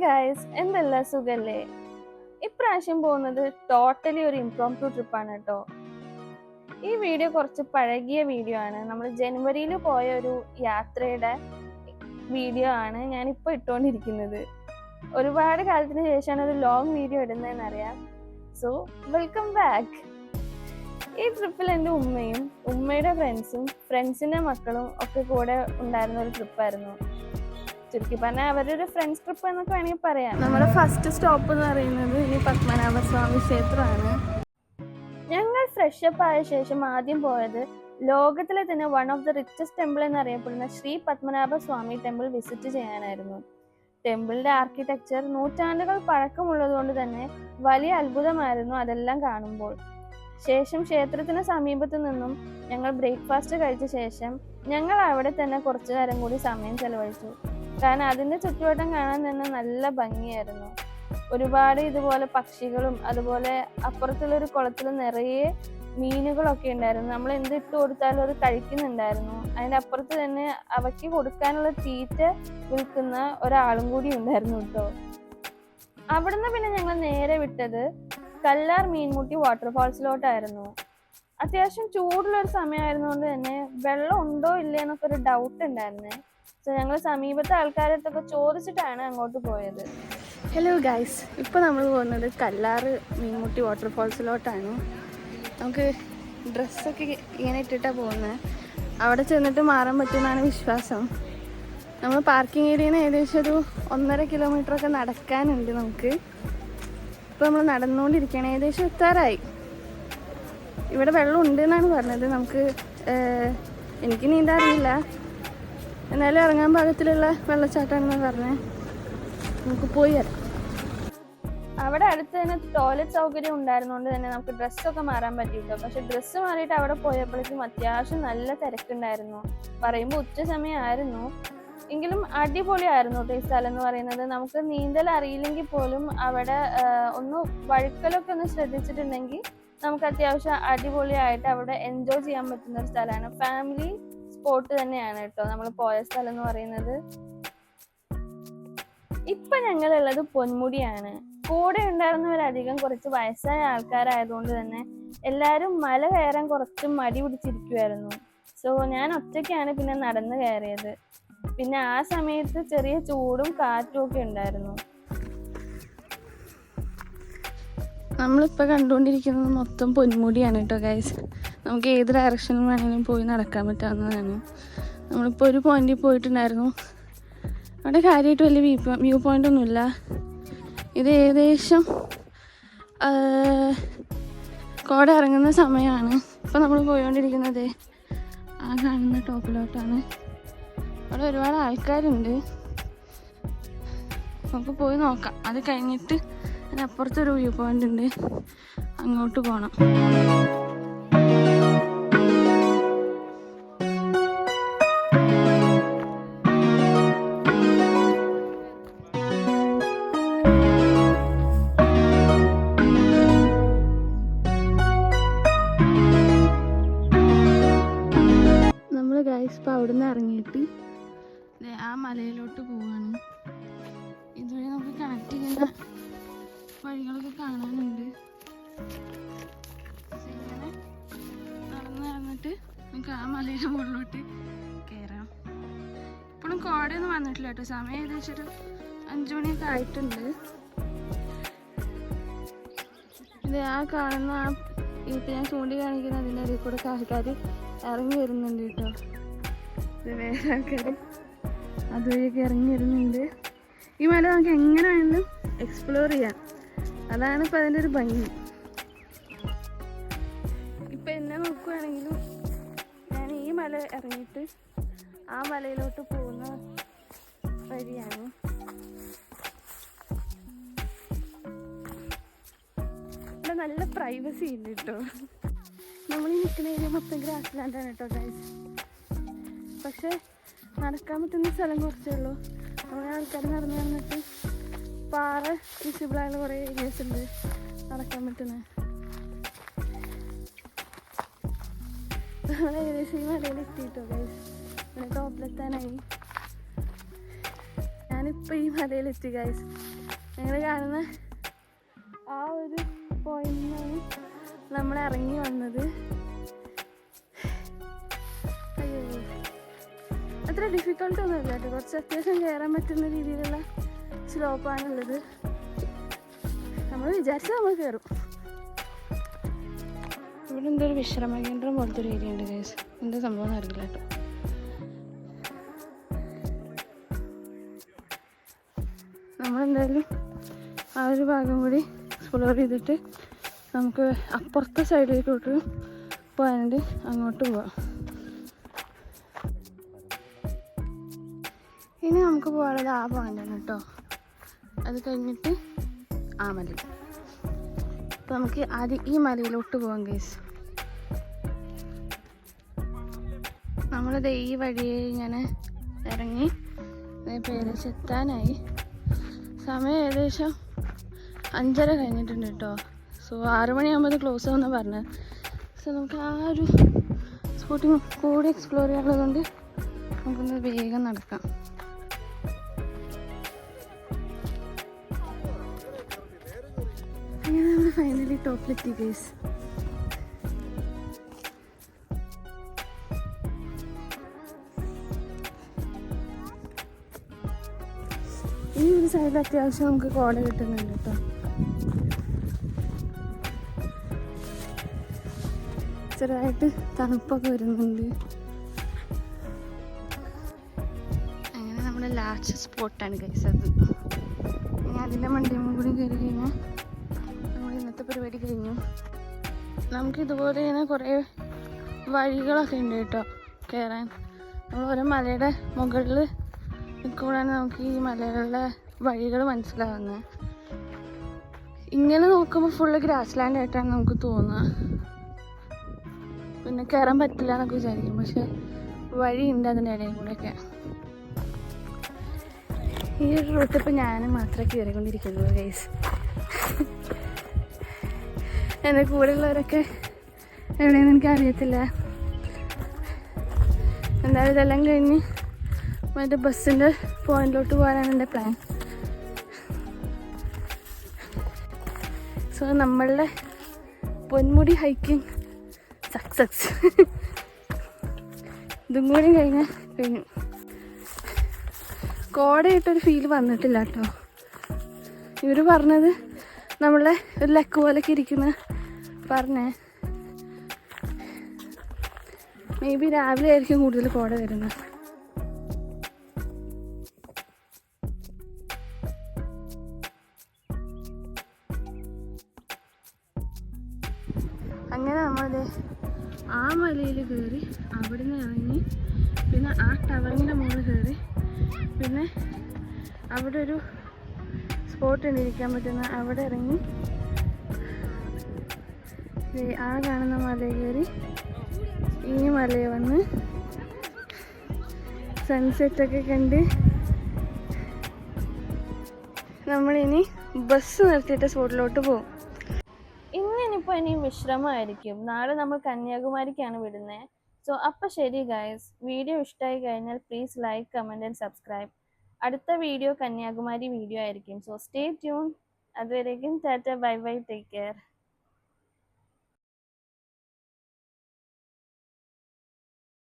Guys, എന്തെല്ലാം സുഖല്ലേ? ഇപ്രാവശ്യം പോകുന്നത് ടോട്ടലി ഒരു ഇംപ്രോംപ്റ്റു ട്രിപ്പാണ് കേട്ടോ. ഈ വീഡിയോ കുറച്ച് പഴകിയ വീഡിയോ ആണ്. നമ്മൾ ജനുവരിയിൽ പോയ ഒരു യാത്രയുടെ വീഡിയോ ആണ് ഞാനിപ്പോൾ ഇട്ടുകൊണ്ടിരിക്കുന്നത്. ഒരുപാട് കാലത്തിന് ശേഷമാണ് ഒരു ലോങ് വീഡിയോ ഇടുന്നതെന്നറിയാം. So welcome back. ഈ ട്രിപ്പിൽ എൻ്റെ ഉമ്മയും ഉമ്മയുടെ ഫ്രണ്ട്സിൻ്റെ മക്കളും ഒക്കെ കൂടെ ഉണ്ടായിരുന്ന ഒരു ട്രിപ്പായിരുന്നു. ചുരുക്കി പറഞ്ഞാൽ അവരൊരു ഫ്രണ്ട്സ് ട്രിപ്പ് എന്നൊക്കെ വേണമെങ്കിൽ പറയാം. നമ്മുടെ ഫസ്റ്റ് സ്റ്റോപ്പ് എന്ന് പറയുന്നത് ഈ പത്മനാഭസ്വാമി ക്ഷേത്രമാണ്. ഞങ്ങൾ ഫ്രഷപ്പ് ആയ ശേഷം ആദ്യം പോയത് ലോകത്തിലെ തന്നെ one of the richest temple എന്നറിയപ്പെടുന്ന ശ്രീ പത്മനാഭസ്വാമി ടെമ്പിൾ വിസിറ്റ് ചെയ്യാനായിരുന്നു. ടെമ്പിളിന്റെ ആർക്കിടെക്ചർ നൂറ്റാണ്ടുകൾ പഴക്കമുള്ളത് കൊണ്ട് തന്നെ വലിയ അത്ഭുതമായിരുന്നു അതെല്ലാം കാണുമ്പോൾ. ശേഷം ക്ഷേത്രത്തിന് സമീപത്തു നിന്നും ഞങ്ങൾ ബ്രേക്ക്ഫാസ്റ്റ് കഴിച്ച ശേഷം ഞങ്ങൾ അവിടെ തന്നെ കുറച്ചു നേരം കൂടി സമയം ചെലവഴിച്ചു. കാരണം അതിന്റെ ചുറ്റുവട്ടം കാണാൻ തന്നെ നല്ല ഭംഗിയായിരുന്നു. ഒരുപാട് ഇതുപോലെ പക്ഷികളും അതുപോലെ അപ്പുറത്തുള്ളൊരു കുളത്തിൽ നിറയെ മീനുകളൊക്കെ ഉണ്ടായിരുന്നു. നമ്മൾ എന്തിട്ട് കൊടുത്താലും അത് കഴിക്കുന്നുണ്ടായിരുന്നു. അതിൻ്റെ അപ്പുറത്ത് തന്നെ അവയ്ക്ക് കൊടുക്കാനുള്ള തീറ്റ വിൽക്കുന്ന ഒരാളും കൂടി ഉണ്ടായിരുന്നു കേട്ടോ. അവിടുന്ന് പിന്നെ ഞങ്ങൾ നേരെ വിട്ടത് കല്ലാർ മീൻമുട്ടി വാട്ടർഫാൾസിലോട്ടായിരുന്നു. അത്യാവശ്യം ചൂടുള്ളൊരു സമയമായിരുന്നുകൊണ്ട് തന്നെ വെള്ളം ഉണ്ടോ ഇല്ലേ എന്നൊക്കെ ഒരു ഡൗട്ട് ഉണ്ടായിരുന്നേ. സോ ഞങ്ങൾ സമീപത്തെ ആൾക്കാരടുത്തൊക്കെ ചോദിച്ചിട്ടാണ് അങ്ങോട്ട് പോയത്. ഹലോ ഗൈസ്, ഇപ്പോൾ നമ്മൾ പോകുന്നത് കല്ലാർ മീൻമുട്ടി വാട്ടർഫാൾസിലോട്ടാണ്. നമുക്ക് ഡ്രസ്സൊക്കെ ഇങ്ങനെ ഇട്ടിട്ടാണ് പോകുന്നത്. അവിടെ ചെന്നിട്ട് മാറാൻ പറ്റുമെന്നാണ് വിശ്വാസം. നമ്മൾ പാർക്കിംഗ് ഏരിയയിൽ നിന്ന് ഏകദേശം ഒരു 1.5 കിലോമീറ്ററൊക്കെ നടക്കാനുണ്ട് നമുക്ക്. ഇപ്പോൾ നമ്മൾ നടന്നുകൊണ്ടിരിക്കുകയാണ്. ഏകദേശം എത്താറായി. ഇവിടെ വെള്ളം ഉണ്ട് എന്നാണ് പറഞ്ഞത്. എനിക്ക് നീന്താറിയില്ല, എന്നാലും ഇറങ്ങാൻ പാകത്തിലുള്ള വെള്ളച്ചാട്ടമാണെന്ന് പറഞ്ഞത്. നമുക്ക് പോയി വരാം. അവിടെ അടുത്ത് തന്നെ ടോയ്ലറ്റ് സൗകര്യം ഉണ്ടായിരുന്നുകൊണ്ട് തന്നെ നമുക്ക് ഡ്രസ്സൊക്കെ മാറാൻ പറ്റിയിട്ടോ. പക്ഷെ ഡ്രസ്സ് മാറിയിട്ട് അവിടെ പോയപ്പോഴേക്കും അത്യാവശ്യം നല്ല തിരക്കുണ്ടായിരുന്നു. പറയുമ്പോൾ ഉച്ച സമയമായിരുന്നു, എങ്കിലും അടിപൊളിയായിരുന്നു കേട്ടോ ഈ സ്ഥലം എന്ന് പറയുന്നത്. നമുക്ക് നീന്തൽ അറിയില്ലെങ്കിൽ പോലും അവിടെ ഒന്ന് വഴുക്കലൊക്കെ ഒന്ന് ശ്രദ്ധിച്ചിട്ടുണ്ടെങ്കിൽ നമുക്ക് അത്യാവശ്യം അടിപൊളിയായിട്ട് അവിടെ എൻജോയ് ചെയ്യാൻ പറ്റുന്ന ഒരു സ്ഥലമാണ്. ഫാമിലി സ്പോട്ട് തന്നെയാണ് കേട്ടോ നമ്മൾ പോയ സ്ഥലം എന്ന് പറയുന്നത്. ഇപ്പൊ ഞങ്ങളുള്ളത് പൊന്മുടിയാണ്. കൂടെ ഉണ്ടായിരുന്നവരധികം കുറച്ച് വയസ്സായ ആൾക്കാരായതുകൊണ്ട് തന്നെ എല്ലാവരും മല കയറാൻ കുറച്ച് മടി പിടിച്ചിരിക്കുമായിരുന്നു. സോ ഞാൻ ഒറ്റയ്ക്കാണ് പിന്നെ നടന്നു കയറിയത്. പിന്നെ ആ സമയത്ത് ചെറിയ ചൂടും കാറ്റും ഒക്കെ ഉണ്ടായിരുന്നു. നമ്മളിപ്പോൾ കണ്ടുകൊണ്ടിരിക്കുന്നത് മൊത്തം പൊന്മുടിയാണ് കേട്ടോ ഗൈസ്. നമുക്ക് ഏത് ഡയറക്ഷനിൽ വേണമെങ്കിലും പോയി നടക്കാൻ പറ്റാവുന്നതാണ്. നമ്മളിപ്പോൾ ഒരു പോയിന്റിൽ പോയിട്ടുണ്ടായിരുന്നു. അവിടെ കാര്യമായിട്ട് വലിയ വ്യൂ പോയിന്റ് ഒന്നുമില്ല. ഇത് ഏകദേശം കോട ഇറങ്ങുന്ന സമയമാണ്. ഇപ്പോൾ നമ്മൾ പോയിക്കൊണ്ടിരിക്കുന്നത് ആ കാണുന്ന ടോപ്പിലോട്ടാണ്. അവിടെ ഒരുപാട് ആൾക്കാരുണ്ട്. നമുക്ക് പോയി നോക്കാം. അത് കഴിഞ്ഞിട്ട് അതിനപ്പുറത്തൊരു വ്യൂ പോയിന്റ് ഉണ്ട്, അങ്ങോട്ട് പോകണം. നമ്മൾ ഗൈസ് ഇപ്പോൾ അവിടെ നിന്ന് ഇറങ്ങിയിട്ട് ആ മലയിലോട്ട് പോവാണ്. ഇതുവഴി നമുക്ക് കണക്ട് ചെയ്യുന്ന വഴികളൊക്കെ കാണാനുണ്ട്. ഇങ്ങനെ നടന്നിട്ട് നമുക്ക് ആ മലയുടെ മുകളിലോട്ട് കയറാം. ഇപ്പോഴും കോടയൊന്നും വന്നിട്ടില്ല കേട്ടോ. സമയം ഏകദേശം ഒരു 5 മണിയൊക്കെ ആയിട്ടുണ്ട്. ഇത് ആ കാണുന്ന ഇപ്പം ഞാൻ ചൂണ്ടി കാണിക്കുന്ന അതിൻ്റെ ഇടയിൽ കൂടെ ആൾക്കാർ ഇറങ്ങി വരുന്നുണ്ട് കേട്ടോ. ഇത് വേറെ ആൾക്കാർ അതുവഴിയൊക്കെ ഇറങ്ങി വരുന്നുണ്ട്. ഈ മല നമുക്ക് എങ്ങനെ വേണമെങ്കിലും എക്സ്പ്ലോർ ചെയ്യാം. അതാണ് ഇപ്പം അതിൻ്റെ ഒരു ഭംഗി. ഇപ്പം എന്നെ നോക്കുകയാണെങ്കിലും ഞാൻ ഈ മല ഇറങ്ങിയിട്ട് ആ മലയിലോട്ട് പോകുന്ന വഴിയാണ്. ഇവിടെ നല്ല പ്രൈവസി ഉണ്ട് കേട്ടോ. നമ്മൾ ഈ നിൽക്കുന്ന ഏരിയ മൊത്തം ഗ്രാസ് ലാൻഡാണ് കേട്ടോ ഗൈസ്. പക്ഷെ നടക്കാൻ പറ്റുന്ന സ്ഥലം കുറച്ചേ ഉള്ളൂ. നമ്മളെ ആൾക്കാർ നടന്നു നടന്നിട്ട് പാറ വിസിബിളായുള്ള കുറേ ഏരിയാസ് ഉണ്ട് നടക്കാൻ പറ്റുന്നത്. നമ്മൾ ഏകദേശം ഈ മലയിൽ എത്തിയിട്ടോ ഗൈസ്. ടോപ്പിലെത്താനായി. ഞാനിപ്പോൾ ഇപ്പോൾ ഈ മലയിലെത്തി ഗൈസ്. ഞങ്ങൾ കാണുന്ന ആ ഒരു പോയിന്റിൽ നിന്നാണ് നമ്മൾ ഇറങ്ങി വന്നത്. അത്ര ഡിഫിക്കൽട്ടൊന്നും ഇല്ല കേട്ടോ, കുറച്ച് അത്യാവശ്യം കയറാൻ പറ്റുന്ന രീതിയിലുള്ള സ്ലോപ്പാണുള്ളത്. നമ്മൾ വിചാരിച്ചാൽ നമ്മൾ കയറും. ഇവിടെ എന്തോ ഒരു വിശ്രമ കേന്ദ്രം പോലത്തെ ഒരു ഏരിയ ഉണ്ട് ഗൈസ്, എന്താ സംഭവം അറിയില്ല കേട്ടോ. നമ്മളെന്തായാലും ആ ഒരു ഭാഗം കൂടി എക്സ്പ്ലോർ ചെയ്തിട്ട് നമുക്ക് അപ്പുറത്തെ സൈഡിലേക്കോട്ട് പോയാണ്ട് അങ്ങോട്ട് പോവാം. ഇനി നമുക്ക് പോകാനുള്ളത് ആ പോയിന്റാണ് കേട്ടോ. അത് കഴിഞ്ഞിട്ട് ആ മല. അപ്പോൾ നമുക്ക് ആദ്യം ഈ മലയിലോട്ട് പോകാം ഗൈസ്. നമ്മളിത് ഈ വഴിയെ ഇങ്ങനെ ഇറങ്ങി ഏകദേശം എത്താനായി. സമയം ഏകദേശം 5:30 കഴിഞ്ഞിട്ടുണ്ട് കേട്ടോ. സോ 6 മണിയാകുമ്പോൾ ക്ലോസ് ആവുമെന്ന് പറഞ്ഞത്. സോ നമുക്ക് ആ ഒരു സ്പോട്ടിങ് കൂടി എക്സ്പ്ലോർ ചെയ്യാനുള്ളതുകൊണ്ട് നമുക്കൊന്ന് വേഗം നടക്കാം. അങ്ങനെ നമ്മൾ ഫൈനലി ടോപ്പിലെത്തി ഗൈസ്. ഈ ഒരു സൈഡിൽ അത്യാവശ്യം നമുക്ക് കോട കിട്ടുന്നുണ്ട് കേട്ടോ. ചെറുതായിട്ട് തണുപ്പൊക്കെ വരുന്നുണ്ട്. അങ്ങനെ നമ്മുടെ ലാസ്റ്റ് സ്പോട്ടാണ് ഗൈസ് അത്. ഇനി അതിൻ്റെ മണ്ടിയും കൂടി കയറി കഴിഞ്ഞാൽ നമ്മൾ ഇന്നത്തെ പരിപാടി കഴിഞ്ഞു. നമുക്ക് ഇതുപോലെ ഇങ്ങനെ കുറേ വഴികളൊക്കെ ഉണ്ട് കേട്ടോ കയറാൻ. നമ്മൾ ഓരോ മലയുടെ മുകളിൽ നിൽക്കുമ്പോഴാണ് നമുക്ക് ഈ മലകളുടെ വഴികൾ മനസ്സിലാവുന്നത്. ഇങ്ങനെ നോക്കുമ്പോൾ ഫുള്ള് ഗ്രാസ് ലാൻഡ് ആയിട്ടാണ് നമുക്ക് തോന്നുക. പിന്നെ കയറാൻ പറ്റില്ല എന്നൊക്കെ വിചാരിക്കും, പക്ഷെ വഴിയുണ്ട് അതിൻ്റെ ഇടയിൽ കൂടെയൊക്കെ. ഈ ഒരു റൂട്ട് ഇപ്പോൾ ഞാൻ മാത്രമേ കയറിക്കൊണ്ടിരിക്കുന്നുള്ളൂ ഗൈസ്. എൻ്റെ കൂടെയുള്ളവരൊക്കെ എവിടെയെന്ന് എനിക്ക് അറിയത്തില്ല. എന്തായാലും ഇതെല്ലാം കഴിഞ്ഞ് മറ്റേ ബസ്സിൻ്റെ പോയിന്റിലോട്ട് പോകാനാണ് എൻ്റെ പ്ലാൻ. സോ നമ്മളുടെ പൊന്മുടി ഹൈക്കിങ് സക്സസ്. ഇതും കൂടി കഴിഞ്ഞു. കോടയിട്ടൊരു ഫീൽ വന്നിട്ടില്ല കേട്ടോ. ഇവർ പറഞ്ഞത് നമ്മളെ ഒരു ലക്ക് പോലൊക്കെ ഇരിക്കുന്ന പറഞ്ഞേ. മേ ബി രാവിലെ ആയിരിക്കും കൂടുതൽ കോട വരുന്നത്. അങ്ങനെ നമ്മളത് ആ മലയിൽ കയറി അവിടെ നിന്ന് ഇറങ്ങി, പിന്നെ ആ ടവറിൻ്റെ മുകളിൽ കയറി, പിന്നെ അവിടെ ഒരു സ്പോട്ട് ഉണ്ട് ഇരിക്കാൻ പറ്റുന്ന, അവിടെ ഇറങ്ങി ആ കാണുന്ന മലയിൽ കയറി ഈ മലയിൽ വന്ന് സൺസെറ്റൊക്കെ കണ്ട് നമ്മളിനി ബസ് നിർത്തിയിട്ട് സ്പോട്ടിലോട്ട് പോകും. ഇന്നിപ്പോൾ ഇനി വിശ്രമമായിരിക്കും. നാളെ നമ്മൾ കന്യാകുമാരിക്കാണ് വിടുന്നത്. സോ അപ്പോൾ ശരി ഗൈസ്, വീഡിയോ ഇഷ്ടമായി കഴിഞ്ഞാൽ please like, comment and subscribe. അടുത്ത വീഡിയോ കന്യാകുമാരി വീഡിയോ ആയിരിക്കും. So stay tune. അതുവരേക്കും tata, bye bye, take care.